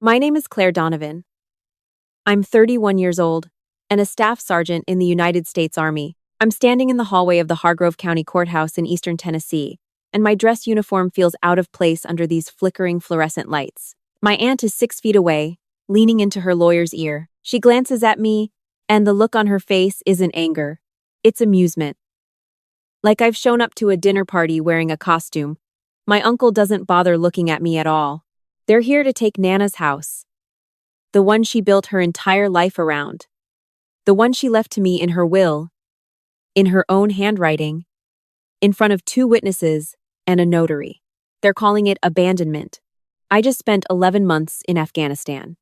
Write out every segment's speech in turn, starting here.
My name is Claire Donovan. I'm 31 years old and a staff sergeant in the United States Army. I'm standing in the hallway of the Hargrove County Courthouse in eastern Tennessee, and my dress uniform feels out of place under these flickering fluorescent lights. My aunt is 6 feet away, leaning into her lawyer's ear. She glances at me, and the look on her face isn't anger. It's amusement. Like I've shown up to a dinner party wearing a costume. My uncle doesn't bother looking at me at all. They're here to take Nana's house. The one she built her entire life around. The one she left to me in her will, in her own handwriting, in front of 2 witnesses and a notary. They're calling it abandonment. I just spent 11 months in Afghanistan.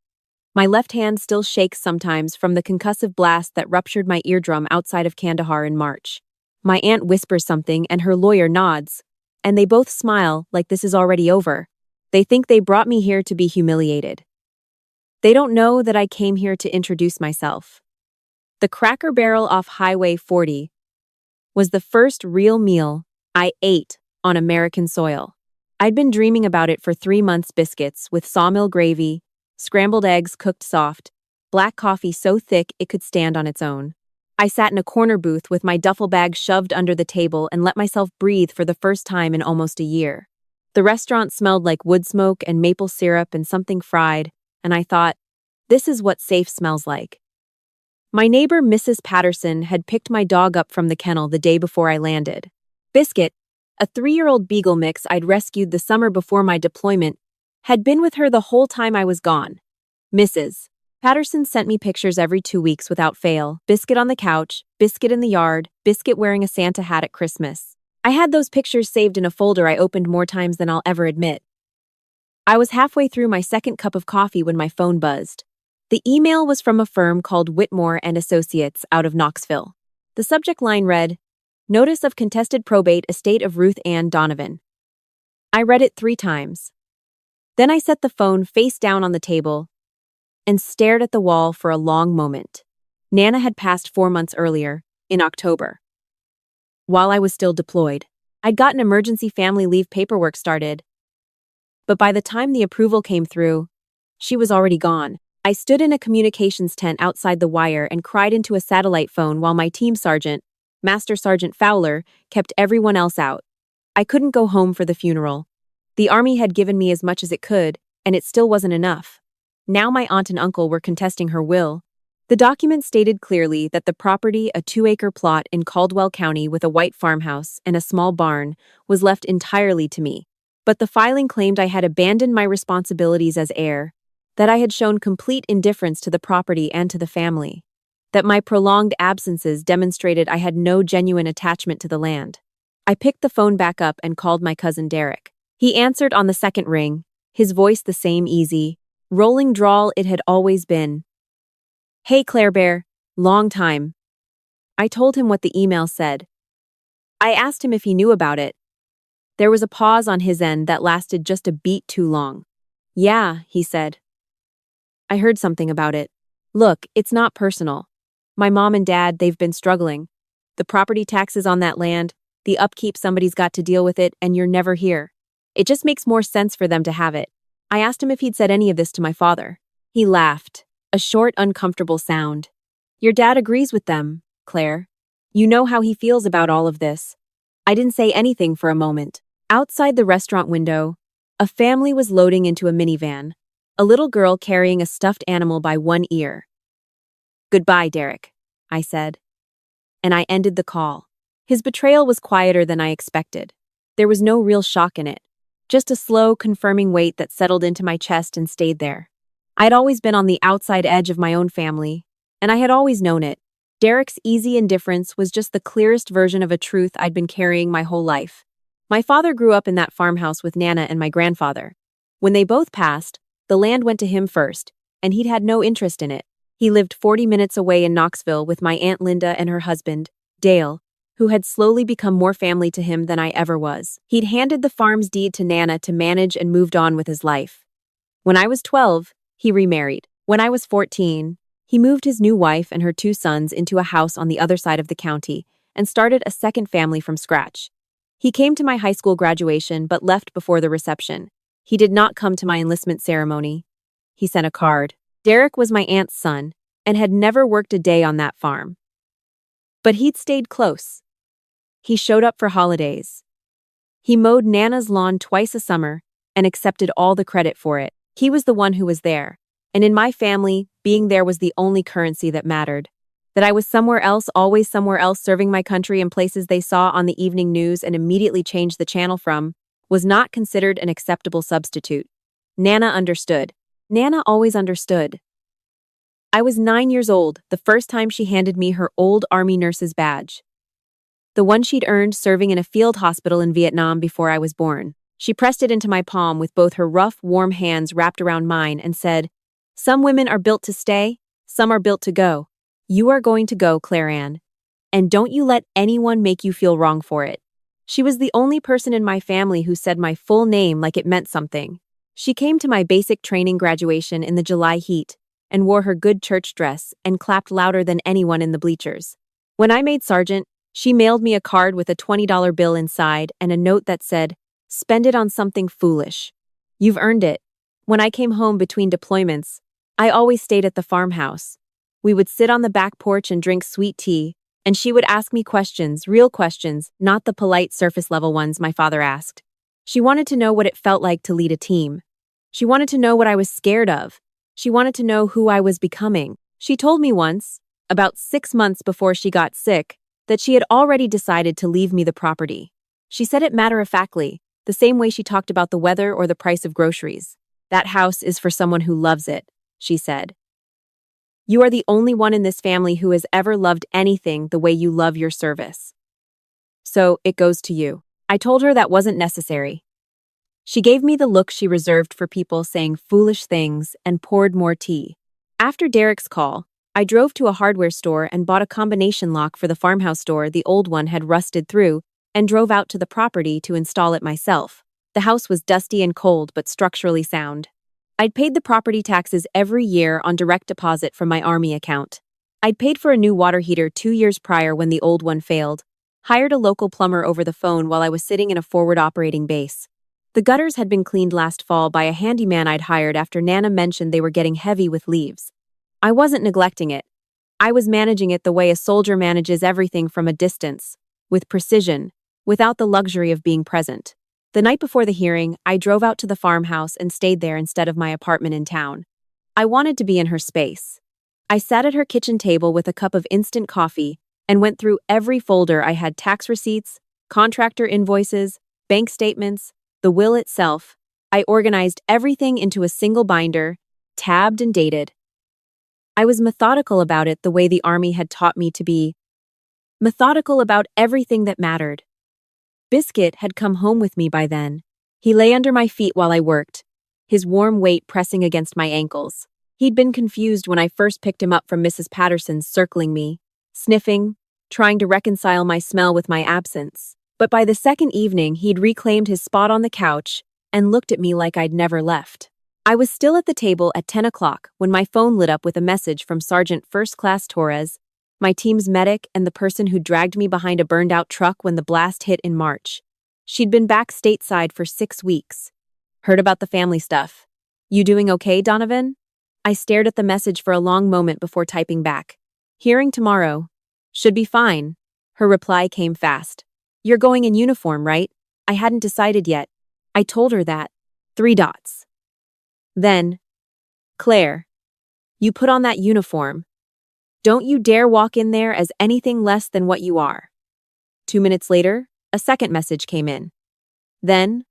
My left hand still shakes sometimes from the concussive blast that ruptured my eardrum outside of Kandahar in March. My aunt whispers something and her lawyer nods, and they both smile like this is already over. They think they brought me here to be humiliated. They don't know that I came here to introduce myself. The Cracker Barrel off Highway 40 was the first real meal I ate on American soil. I'd been dreaming about it for 3 months: biscuits with sawmill gravy, scrambled eggs cooked soft, black coffee so thick it could stand on its own. I sat in a corner booth with my duffel bag shoved under the table and let myself breathe for the first time in almost a year. The restaurant smelled like wood smoke and maple syrup and something fried, and I thought, this is what safe smells like. My neighbor, Mrs. Patterson, had picked my dog up from the kennel the day before I landed. Biscuit, a 3-year-old beagle mix I'd rescued the summer before my deployment, had been with her the whole time I was gone. Mrs. Patterson sent me pictures every 2 weeks without fail. Biscuit on the couch, Biscuit in the yard, Biscuit wearing a Santa hat at Christmas. I had those pictures saved in a folder I opened more times than I'll ever admit. I was halfway through my second cup of coffee when my phone buzzed. The email was from a firm called Whitmore and Associates out of Knoxville. The subject line read, "Notice of contested probate estate of Ruth Ann Donovan." I read it 3 times. Then I set the phone face down on the table and stared at the wall for a long moment. Nana had passed 4 months earlier, in October. While I was still deployed, I'd gotten emergency family leave paperwork started. But by the time the approval came through, she was already gone. I stood in a communications tent outside the wire and cried into a satellite phone while my team sergeant, Master Sergeant Fowler, kept everyone else out. I couldn't go home for the funeral. The Army had given me as much as it could, and it still wasn't enough. Now my aunt and uncle were contesting her will. The document stated clearly that the property, a 2-acre plot in Caldwell County with a white farmhouse and a small barn, was left entirely to me. But the filing claimed I had abandoned my responsibilities as heir, that I had shown complete indifference to the property and to the family, that my prolonged absences demonstrated I had no genuine attachment to the land. I picked the phone back up and called my cousin Derek. He answered on the second ring, his voice the same easy, rolling drawl it had always been. "Hey Claire Bear, long time." I told him what the email said. I asked him if he knew about it. There was a pause on his end that lasted just a beat too long. "Yeah," he said. "I heard something about it. Look, it's not personal. My mom and dad, they've been struggling. The property taxes on that land, the upkeep, somebody's got to deal with it, and you're never here. It just makes more sense for them to have it." I asked him if he'd said any of this to my father. He laughed, a short, uncomfortable sound. "Your dad agrees with them, Claire. You know how he feels about all of this." I didn't say anything for a moment. Outside the restaurant window, a family was loading into a minivan, a little girl carrying a stuffed animal by one ear. "Goodbye, Derek," I said. And I ended the call. His betrayal was quieter than I expected. There was no real shock in it, just a slow, confirming weight that settled into my chest and stayed there. I'd always been on the outside edge of my own family, and I had always known it. Derek's easy indifference was just the clearest version of a truth I'd been carrying my whole life. My father grew up in that farmhouse with Nana and my grandfather. When they both passed, the land went to him first, and he'd had no interest in it. He lived 40 minutes away in Knoxville with my Aunt Linda and her husband, Dale, who had slowly become more family to him than I ever was. He'd handed the farm's deed to Nana to manage and moved on with his life. When I was 12, he remarried. When I was 14, he moved his new wife and her 2 sons into a house on the other side of the county and started a second family from scratch. He came to my high school graduation but left before the reception. He did not come to my enlistment ceremony. He sent a card. Derek was my aunt's son and had never worked a day on that farm. But he'd stayed close. He showed up for holidays. He mowed Nana's lawn twice a summer and accepted all the credit for it. He was the one who was there. And in my family, being there was the only currency that mattered. That I was somewhere else, always somewhere else, serving my country in places they saw on the evening news and immediately changed the channel from, was not considered an acceptable substitute. Nana understood. Nana always understood. I was 9 years old the first time she handed me her old Army nurse's badge. The one she'd earned serving in a field hospital in Vietnam before I was born. She pressed it into my palm with both her rough, warm hands wrapped around mine and said, "Some women are built to stay, some are built to go. You are going to go, Claire Ann. And don't you let anyone make you feel wrong for it." She was the only person in my family who said my full name like it meant something. She came to my basic training graduation in the July heat and wore her good church dress and clapped louder than anyone in the bleachers. When I made sergeant, she mailed me a card with a $20 bill inside and a note that said, "Spend it on something foolish. You've earned it." When I came home between deployments, I always stayed at the farmhouse. We would sit on the back porch and drink sweet tea, and she would ask me questions, real questions, not the polite surface-level ones my father asked. She wanted to know what it felt like to lead a team. She wanted to know what I was scared of. She wanted to know who I was becoming. She told me once, about 6 months before she got sick, that she had already decided to leave me the property. She said it matter-of-factly, the same way she talked about the weather or the price of groceries. "That house is for someone who loves it," she said. "You are the only one in this family who has ever loved anything the way you love your service. So, it goes to you." I told her that wasn't necessary. She gave me the look she reserved for people saying foolish things and poured more tea. After Derek's call, I drove to a hardware store and bought a combination lock for the farmhouse door the old one had rusted through and drove out to the property to install it myself. The house was dusty and cold but structurally sound. I'd paid the property taxes every year on direct deposit from my Army account. I'd paid for a new water heater 2 years prior when the old one failed, hired a local plumber over the phone while I was sitting in a forward operating base. The gutters had been cleaned last fall by a handyman I'd hired after Nana mentioned they were getting heavy with leaves. I wasn't neglecting it. I was managing it the way a soldier manages everything from a distance, with precision, without the luxury of being present. The night before the hearing, I drove out to the farmhouse and stayed there instead of my apartment in town. I wanted to be in her space. I sat at her kitchen table with a cup of instant coffee and went through every folder. I had tax receipts, contractor invoices, bank statements, the will itself. I organized everything into a single binder, tabbed and dated. I was methodical about it the way the Army had taught me to be. Methodical about everything that mattered. Biscuit had come home with me by then. He lay under my feet while I worked, his warm weight pressing against my ankles. He'd been confused when I first picked him up from Mrs. Patterson's, circling me, sniffing, trying to reconcile my smell with my absence. But by the second evening, he'd reclaimed his spot on the couch and looked at me like I'd never left. I was still at the table at 10 o'clock when my phone lit up with a message from Sergeant First Class Torres, my team's medic and the person who dragged me behind a burned-out truck when the blast hit in March. She'd been back stateside for 6 weeks. "Heard about the family stuff. You doing okay, Donovan?" I stared at the message for a long moment before typing back. "Hearing tomorrow. Should be fine." Her reply came fast. "You're going in uniform, right?" I hadn't decided yet. I told her that. 3 dots. Then, "Claire, you put on that uniform. Don't you dare walk in there as anything less than what you are." 2 minutes later, a second message came in. Then,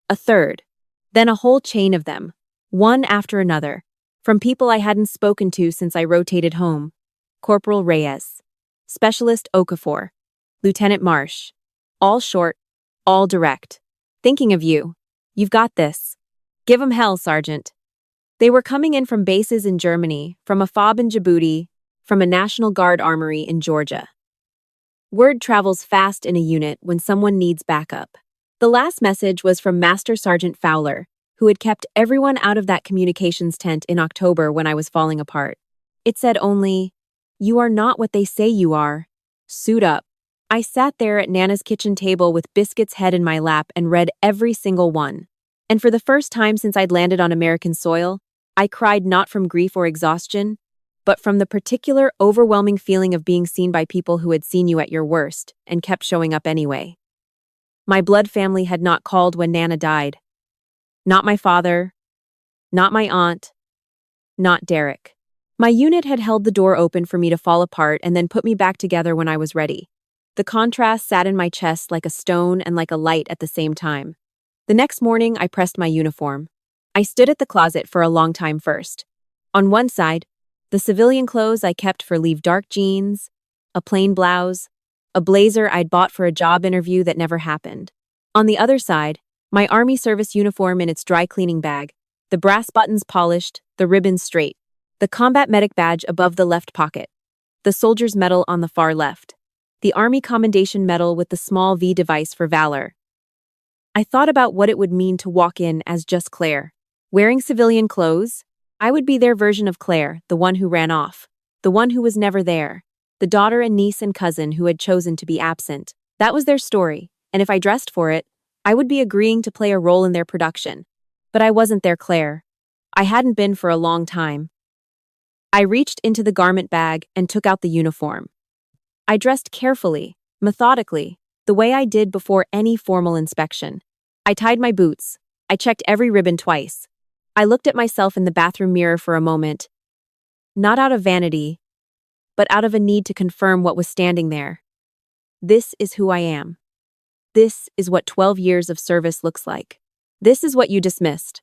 a third. Then a whole chain of them, one after another, from people I hadn't spoken to since I rotated home. Corporal Reyes, Specialist Okafor, Lieutenant Marsh. All short, all direct. "Thinking of you. You've got this. Give 'em hell, Sergeant." They were coming in from bases in Germany, from a FOB in Djibouti, from a National Guard armory in Georgia. Word travels fast in a unit when someone needs backup. The last message was from Master Sergeant Fowler, who had kept everyone out of that communications tent in October when I was falling apart. It said only, "You are not what they say you are. Suit up." I sat there at Nana's kitchen table with Biscuit's head in my lap and read every single one. And for the first time since I'd landed on American soil, I cried not from grief or exhaustion, but from the particular overwhelming feeling of being seen by people who had seen you at your worst and kept showing up anyway. My blood family had not called when Nana died. Not my father, not my aunt, not Derek. My unit had held the door open for me to fall apart and then put me back together when I was ready. The contrast sat in my chest like a stone and like a light at the same time. The next morning, I pressed my uniform. I stood at the closet for a long time first. On one side, the civilian clothes I kept for leave, dark jeans, a plain blouse, a blazer I'd bought for a job interview that never happened. On the other side, my Army service uniform in its dry cleaning bag, the brass buttons polished, the ribbons straight, the combat medic badge above the left pocket, the soldier's medal on the far left, the Army Commendation Medal with the small V device for valor. I thought about what it would mean to walk in as just Claire. Wearing civilian clothes, I would be their version of Claire, the one who ran off, the one who was never there, the daughter and niece and cousin who had chosen to be absent. That was their story, and if I dressed for it, I would be agreeing to play a role in their production. But I wasn't their Claire. I hadn't been for a long time. I reached into the garment bag and took out the uniform. I dressed carefully, methodically, the way I did before any formal inspection. I tied my boots. I checked every ribbon twice. I looked at myself in the bathroom mirror for a moment, not out of vanity, but out of a need to confirm what was standing there. This is who I am. This is what 12 years of service looks like. This is what you dismissed.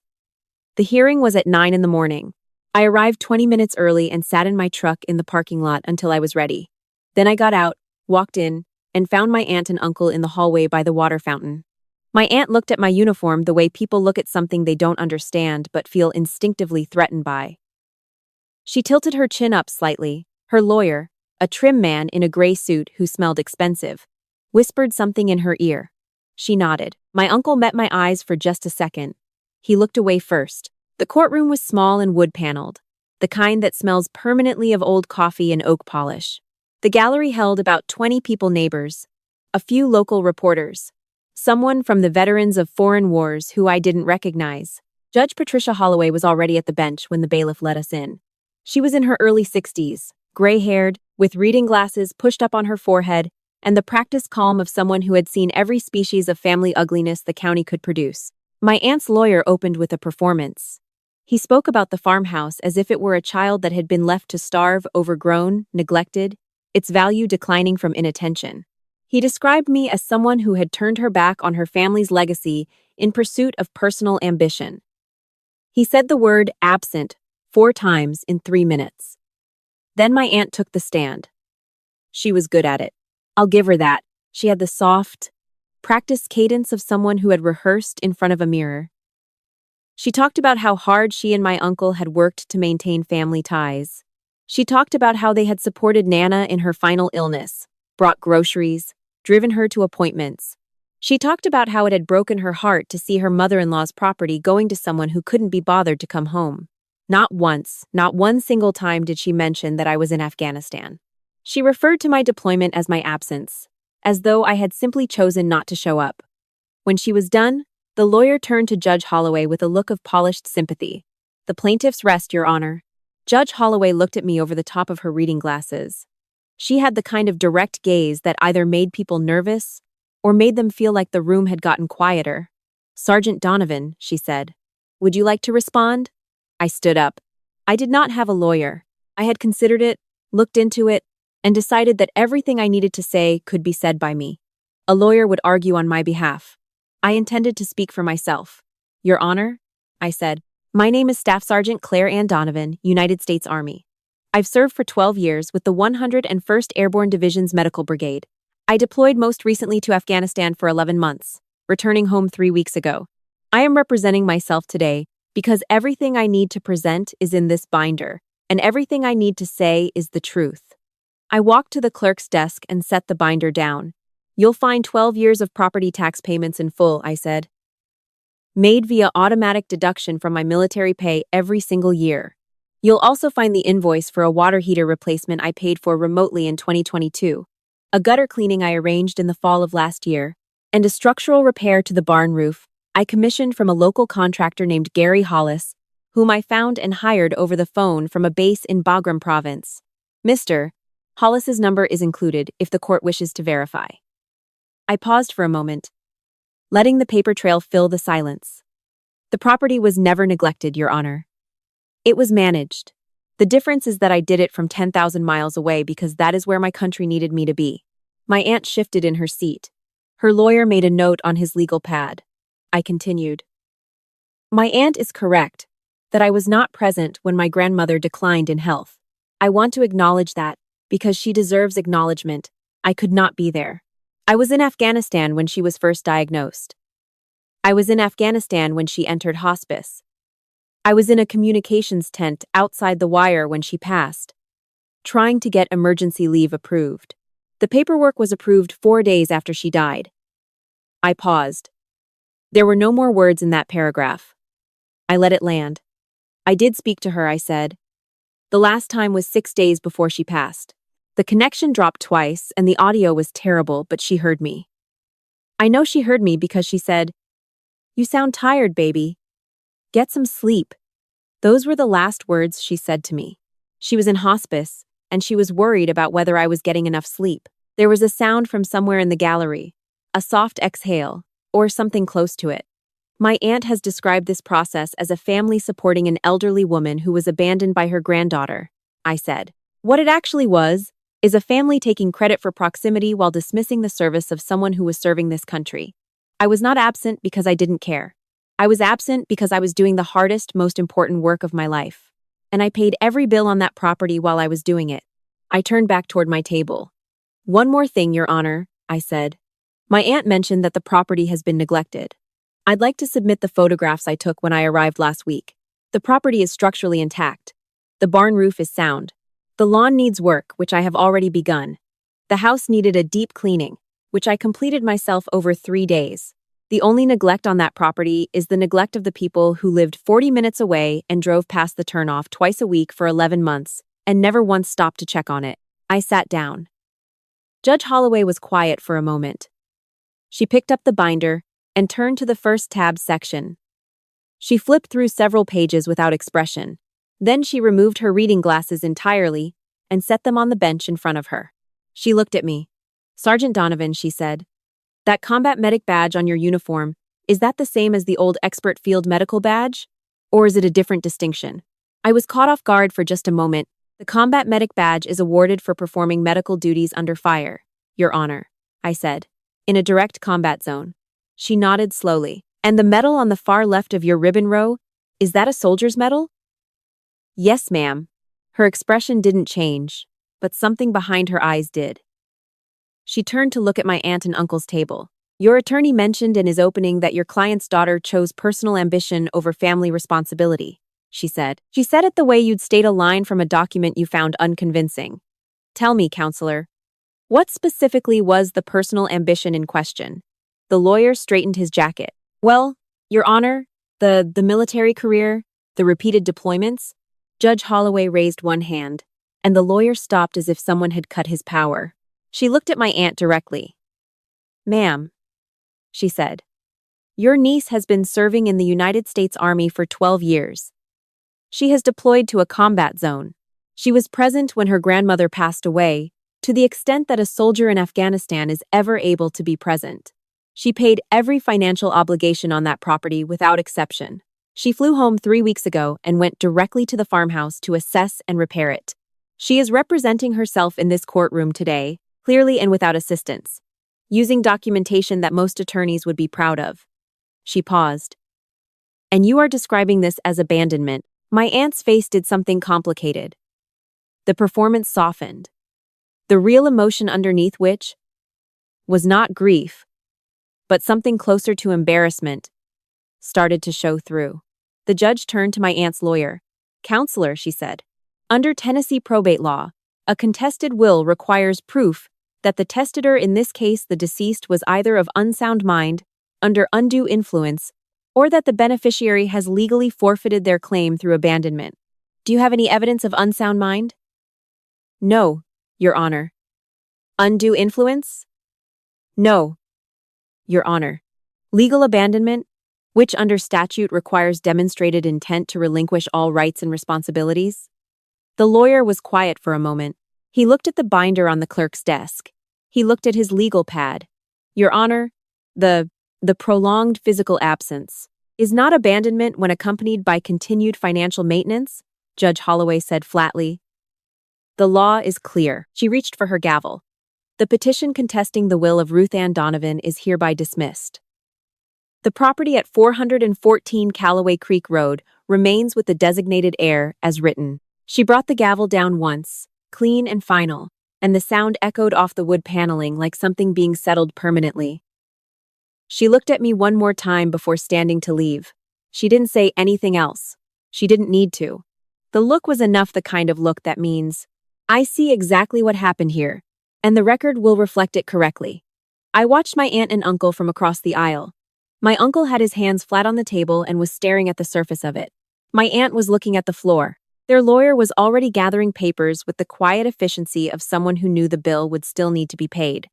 The hearing was at 9 in the morning. I arrived 20 minutes early and sat in my truck in the parking lot until I was ready. Then I got out, walked in, and found my aunt and uncle in the hallway by the water fountain. My aunt looked at my uniform the way people look at something they don't understand but feel instinctively threatened by. She tilted her chin up slightly. Her lawyer, a trim man in a gray suit who smelled expensive, whispered something in her ear. She nodded. My uncle met my eyes for just a second. He looked away first. The courtroom was small and wood-paneled, the kind that smells permanently of old coffee and oak polish. The gallery held about 20 people neighbors, a few local reporters, someone from the veterans of foreign wars who I didn't recognize. Judge Patricia Holloway was already at the bench when the bailiff let us in. She was in her early 60s, gray-haired, with reading glasses pushed up on her forehead, and the practiced calm of someone who had seen every species of family ugliness the county could produce. My aunt's lawyer opened with a performance. He spoke about the farmhouse as if it were a child that had been left to starve, overgrown, neglected, its value declining from inattention. He described me as someone who had turned her back on her family's legacy in pursuit of personal ambition. He said the word absent 4 times in 3 minutes. Then my aunt took the stand. She was good at it. I'll give her that. She had the soft, practiced cadence of someone who had rehearsed in front of a mirror. She talked about how hard she and my uncle had worked to maintain family ties. She talked about how they had supported Nana in her final illness, brought groceries, driven her to appointments. She talked about how it had broken her heart to see her mother-in-law's property going to someone who couldn't be bothered to come home. Not once, not one single time did she mention that I was in Afghanistan. She referred to my deployment as my absence, as though I had simply chosen not to show up. When she was done, the lawyer turned to Judge Holloway with a look of polished sympathy. "The plaintiff's rest, Your Honor." Judge Holloway looked at me over the top of her reading glasses. She had the kind of direct gaze that either made people nervous or made them feel like the room had gotten quieter. "Sergeant Donovan," she said, "would you like to respond?" I stood up. I did not have a lawyer. I had considered it, looked into it, and decided that everything I needed to say could be said by me. A lawyer would argue on my behalf. I intended to speak for myself. "Your Honor," I said, "my name is Staff Sergeant Claire Donovan, United States Army. I've served for 12 years with the 101st Airborne Division's Medical Brigade. I deployed most recently to Afghanistan for 11 months, returning home 3 weeks ago. I am representing myself today because everything I need to present is in this binder, and everything I need to say is the truth." I walked to the clerk's desk and set the binder down. "You'll find 12 years of property tax payments in full," I said, "made via automatic deduction from my military pay every single year. You'll also find the invoice for a water heater replacement I paid for remotely in 2022, a gutter cleaning I arranged in the fall of last year, and a structural repair to the barn roof I commissioned from a local contractor named Gary Hollis, whom I found and hired over the phone from a base in Bagram province. Mr. Hollis's number is included if the court wishes to verify. I paused for a moment, letting the paper trail fill the silence. The property was never neglected, Your Honor. It was managed. The difference is that I did it from 10,000 miles away because that is where my country needed me to be. My aunt shifted in her seat. Her lawyer made a note on his legal pad. I continued. My aunt is correct that I was not present when my grandmother declined in health. I want to acknowledge that, because she deserves acknowledgement. I could not be there. I was in Afghanistan when she was first diagnosed. I was in Afghanistan when she entered hospice. I was in a communications tent outside the wire when she passed, trying to get emergency leave approved. The paperwork was approved 4 days after she died. I paused. There were no more words in that paragraph. I let it land. I did speak to her, I said. The last time was 6 days before she passed. The connection dropped twice and the audio was terrible, but she heard me. I know she heard me because she said, "You sound tired, baby. Get some sleep." Those were the last words she said to me. She was in hospice, and she was worried about whether I was getting enough sleep. There was a sound from somewhere in the gallery, a soft exhale, or something close to it. My aunt has described this process as a family supporting an elderly woman who was abandoned by her granddaughter, I said. What it actually was is a family taking credit for proximity while dismissing the service of someone who was serving this country. I was not absent because I didn't care. I was absent because I was doing the hardest, most important work of my life. And I paid every bill on that property while I was doing it. I turned back toward my table. One more thing, Your Honor, I said. My aunt mentioned that the property has been neglected. I'd like to submit the photographs I took when I arrived last week. The property is structurally intact. The barn roof is sound. The lawn needs work, which I have already begun. The house needed a deep cleaning, which I completed myself over 3 days. The only neglect on that property is the neglect of the people who lived 40 minutes away and drove past the turnoff twice a week for 11 months and never once stopped to check on it. I sat down. Judge Holloway was quiet for a moment. She picked up the binder and turned to the first tab section. She flipped through several pages without expression. Then she removed her reading glasses entirely and set them on the bench in front of her. She looked at me. Sergeant Donovan, she said. That combat medic badge on your uniform, is that the same as the old expert field medical badge? Or is it a different distinction? I was caught off guard for just a moment. The combat medic badge is awarded for performing medical duties under fire, Your Honor, I said, in a direct combat zone. She nodded slowly. And the medal on the far left of your ribbon row, is that a soldier's medal? Yes, ma'am. Her expression didn't change, but something behind her eyes did. She turned to look at my aunt and uncle's table. Your attorney mentioned in his opening that your client's daughter chose personal ambition over family responsibility, she said. She said it the way you'd state a line from a document you found unconvincing. Tell me, counselor, what specifically was the personal ambition in question? The lawyer straightened his jacket. Well, Your Honor, the military career, the repeated deployments. Judge Holloway raised one hand, and the lawyer stopped as if someone had cut his power. She looked at my aunt directly. Ma'am, she said, your niece has been serving in the United States Army for 12 years. She has deployed to a combat zone. She was present when her grandmother passed away, to the extent that a soldier in Afghanistan is ever able to be present. She paid every financial obligation on that property without exception. She flew home 3 weeks ago and went directly to the farmhouse to assess and repair it. She is representing herself in this courtroom today, clearly and without assistance, using documentation that most attorneys would be proud of. She paused. And you are describing this as abandonment. My aunt's face did something complicated. The performance softened. The real emotion underneath which was not grief, but something closer to embarrassment, started to show through. The judge turned to my aunt's lawyer. Counselor, she said, under Tennessee probate law, a contested will requires proof that the testator, in this case the deceased, was either of unsound mind, under undue influence, or that the beneficiary has legally forfeited their claim through abandonment. Do you have any evidence of unsound mind? No, Your Honor. Undue influence? No, Your Honor. Legal abandonment? which under statute requires demonstrated intent to relinquish all rights and responsibilities. The lawyer was quiet for a moment. He looked at the binder on the clerk's desk. He looked at his legal pad. Your Honor, the prolonged physical absence is not abandonment when accompanied by continued financial maintenance, Judge Holloway said flatly. The law is clear. She reached for her gavel. The petition contesting the will of Ruth Ann Donovan is hereby dismissed. The property at 414 Callaway Creek Road remains with the designated heir as written. She brought the gavel down once, clean and final, and the sound echoed off the wood paneling like something being settled permanently. She looked at me one more time before standing to leave. She didn't say anything else. She didn't need to. The look was enough, the kind of look that means, I see exactly what happened here, and the record will reflect it correctly. I watched my aunt and uncle from across the aisle. My uncle had his hands flat on the table and was staring at the surface of it. My aunt was looking at the floor. Their lawyer was already gathering papers with the quiet efficiency of someone who knew the bill would still need to be paid.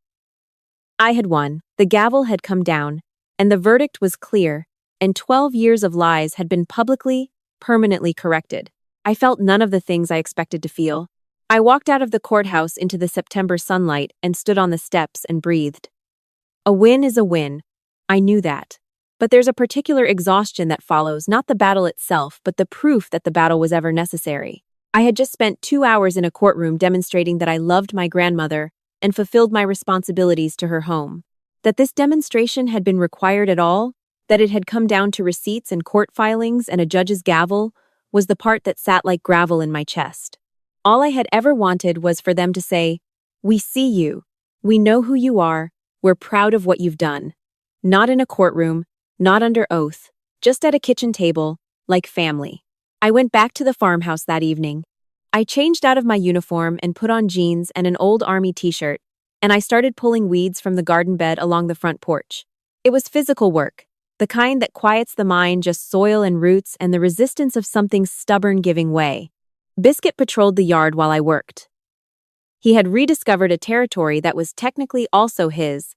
I had won, the gavel had come down, and the verdict was clear, and 12 years of lies had been publicly, permanently corrected. I felt none of the things I expected to feel. I walked out of the courthouse into the September sunlight and stood on the steps and breathed. A win is a win. I knew that. But there's a particular exhaustion that follows, not the battle itself, but the proof that the battle was ever necessary. I had just spent 2 hours in a courtroom demonstrating that I loved my grandmother and fulfilled my responsibilities to her home. That this demonstration had been required at all, that it had come down to receipts and court filings and a judge's gavel, was the part that sat like gravel in my chest. All I had ever wanted was for them to say, "We see you. We know who you are. We're proud of what you've done." Not in a courtroom, not under oath, just at a kitchen table, like family. I went back to the farmhouse that evening. I changed out of my uniform and put on jeans and an old army t-shirt, and I started pulling weeds from the garden bed along the front porch. It was physical work, the kind that quiets the mind, just soil and roots and the resistance of something stubborn giving way. Biscuit patrolled the yard while I worked. He had rediscovered a territory that was technically also his,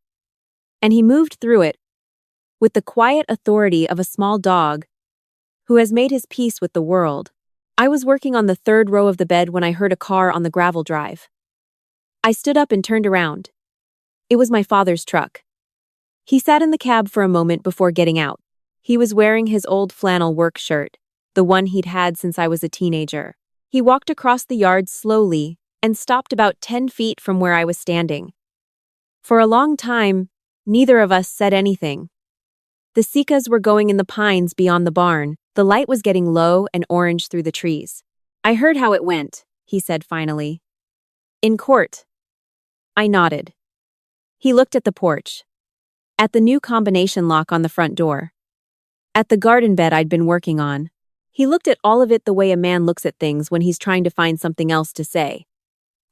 and he moved through it with the quiet authority of a small dog who has made his peace with the world. I was working on the third row of the bed when I heard a car on the gravel drive. I stood up and turned around. It was my father's truck. He sat in the cab for a moment before getting out. He was wearing his old flannel work shirt, the one he'd had since I was a teenager. He walked across the yard slowly and stopped about 10 feet from where I was standing. For a long time, neither of us said anything. The cicadas were going in the pines beyond the barn. The light was getting low and orange through the trees. "I heard how it went," he said finally. "In court." I nodded. He looked at the porch, at the new combination lock on the front door, at the garden bed I'd been working on. He looked at all of it the way a man looks at things when he's trying to find something else to say.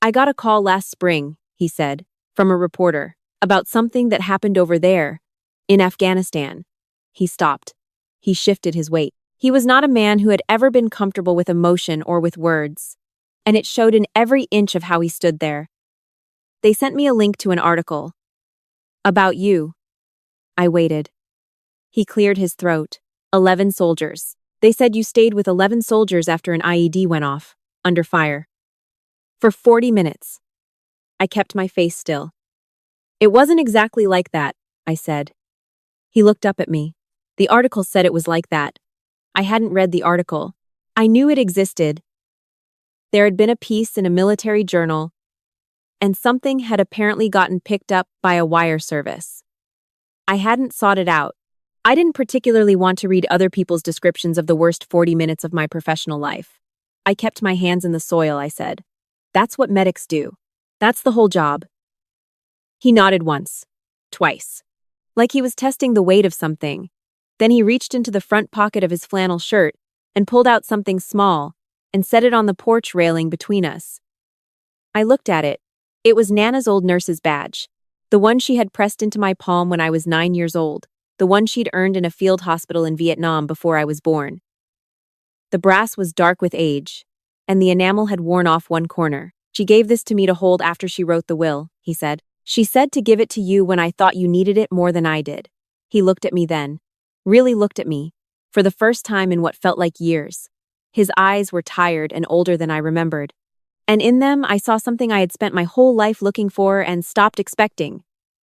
"I got a call last spring," he said, "from a reporter, about something that happened over there, in Afghanistan." He stopped. He shifted his weight. He was not a man who had ever been comfortable with emotion or with words, and it showed in every inch of how he stood there. "They sent me a link to an article. About you." I waited. He cleared his throat. 11 soldiers. They said you stayed with 11 soldiers after an IED went off, under fire. For 40 minutes. I kept my face still. "It wasn't exactly like that," I said. He looked up at me. "The article said it was like that." I hadn't read the article. I knew it existed. There had been a piece in a military journal, and something had apparently gotten picked up by a wire service. I hadn't sought it out. I didn't particularly want to read other people's descriptions of the worst 40 minutes of my professional life. I kept my hands in the soil, I said. "That's what medics do. That's the whole job." He nodded once, twice, like he was testing the weight of something. Then he reached into the front pocket of his flannel shirt and pulled out something small and set it on the porch railing between us. I looked at it. It was Nana's old nurse's badge, the one she had pressed into my palm when I was 9 years old, the one she'd earned in a field hospital in Vietnam before I was born. The brass was dark with age, and the enamel had worn off one corner. "She gave this to me to hold after she wrote the will," he said. "She said to give it to you when I thought you needed it more than I did." He looked at me then. really looked at me, for the first time in what felt like years. His eyes were tired and older than I remembered. And in them, I saw something I had spent my whole life looking for and stopped expecting.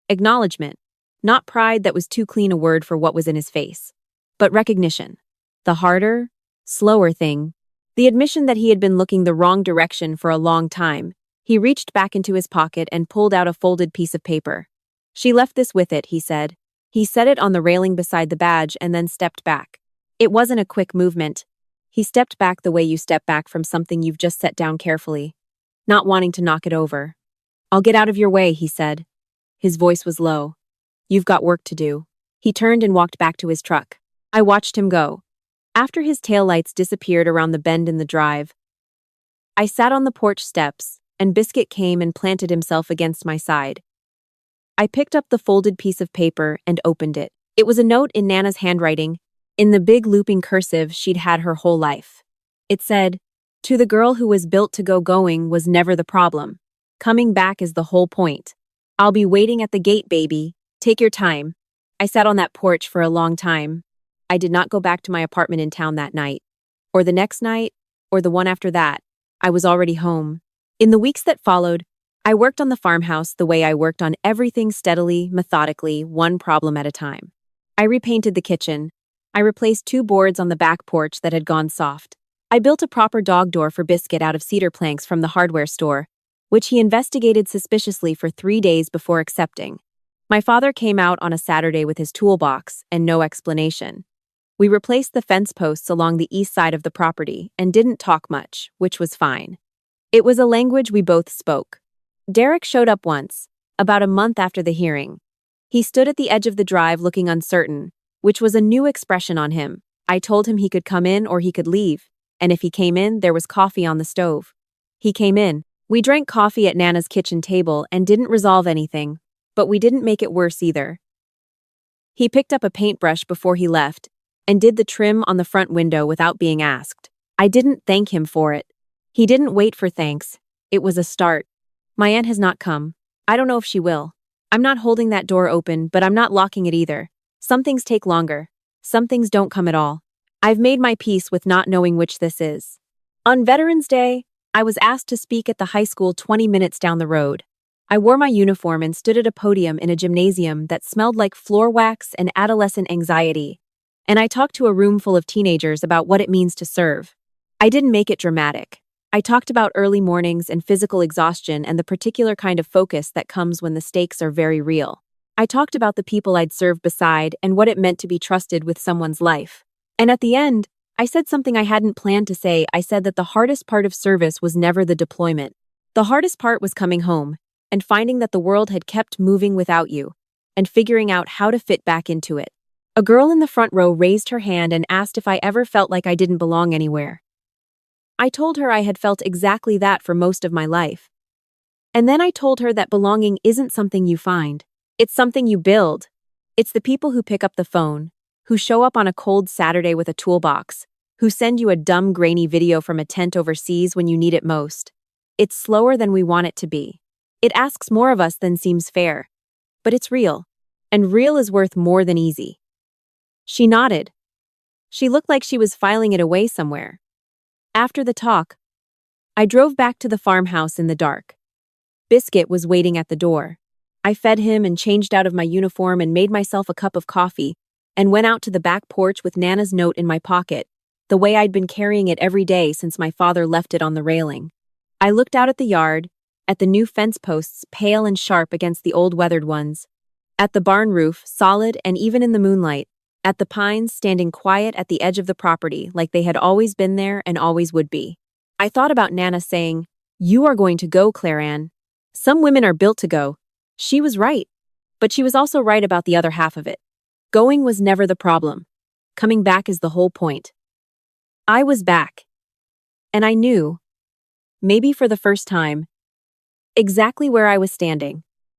Acknowledgement. Not pride that was too clean a word for what was in his face, but recognition. The harder, slower thing. The admission that he had been looking the wrong direction for a long time. He reached back into his pocket and pulled out a folded piece of paper. She left this with it, he said. He set it on the railing beside the badge and then stepped back. It wasn't a quick movement. He stepped back the way you step back from something you've just set down carefully, not wanting to knock it over. I'll get out of your way, he said. His voice was low. You've got work to do. He turned and walked back to his truck. I watched him go. After his taillights disappeared around the bend in the drive, I sat on the porch steps, and Biscuit came and planted himself against my side. I picked up the folded piece of paper and opened it. It was a note in Nana's handwriting, in the big looping cursive she'd had her whole life. It said, "To the girl who was built to go, going was never the problem. Coming back is the whole point. I'll be waiting at the gate, baby. Take your time." I sat on that porch for a long time. I did not go back to my apartment in town that night, or the next night, or the one after that. I was already home. In the weeks that followed, I worked on the farmhouse the way I worked on everything, steadily, methodically, one problem at a time. I repainted the kitchen. I replaced 2 boards on the back porch that had gone soft. I built a proper dog door for Biscuit out of cedar planks from the hardware store, which he investigated suspiciously for 3 days before accepting. My father came out on a Saturday with his toolbox and no explanation. We replaced the fence posts along the east side of the property and didn't talk much, which was fine. It was a language we both spoke. Derek showed up once, about a month after the hearing. He stood at the edge of the drive looking uncertain, which was a new expression on him. I told him he could come in or he could leave, and if he came in, there was coffee on the stove. He came in. We drank coffee at Nana's kitchen table and didn't resolve anything, but we didn't make it worse either. He picked up a paintbrush before he left and did the trim on the front window without being asked. I didn't thank him for it. He didn't wait for thanks. It was a start. My aunt has not come. I don't know if she will. I'm not holding that door open, but I'm not locking it either. Some things take longer. Some things don't come at all. I've made my peace with not knowing which this is. On Veterans Day, I was asked to speak at the high school 20 minutes down the road. I wore my uniform and stood at a podium in a gymnasium that smelled like floor wax and adolescent anxiety. And I talked to a room full of teenagers about what it means to serve. I didn't make it dramatic. I talked about early mornings and physical exhaustion and the particular kind of focus that comes when the stakes are very real. I talked about the people I'd served beside and what it meant to be trusted with someone's life. And at the end, I said something I hadn't planned to say. I said that the hardest part of service was never the deployment. The hardest part was coming home and finding that the world had kept moving without you and figuring out how to fit back into it. A girl in the front row raised her hand and asked if I ever felt like I didn't belong anywhere. I told her I had felt exactly that for most of my life. And then I told her that belonging isn't something you find. It's something you build. It's the people who pick up the phone, who show up on a cold Saturday with a toolbox, who send you a dumb, grainy video from a tent overseas when you need it most. It's slower than we want it to be. It asks more of us than seems fair. But it's real. And real is worth more than easy. She nodded. She looked like she was filing it away somewhere. After the talk, I drove back to the farmhouse in the dark. Biscuit was waiting at the door. I fed him and changed out of my uniform and made myself a cup of coffee and went out to the back porch with Nana's note in my pocket, the way I'd been carrying it every day since my father left it on the railing. I looked out at the yard, at the new fence posts pale and sharp against the old weathered ones, at the barn roof solid and even in the moonlight, at the pines standing quiet at the edge of the property like they had always been there and always would be. I thought about Nana saying, "You are going to go, Claire Ann. Some women are built to go." She was right, but she was also right about the other half of it. Going was never the problem. Coming back is the whole point. I was back. And I knew, maybe for the first time, exactly where I was standing.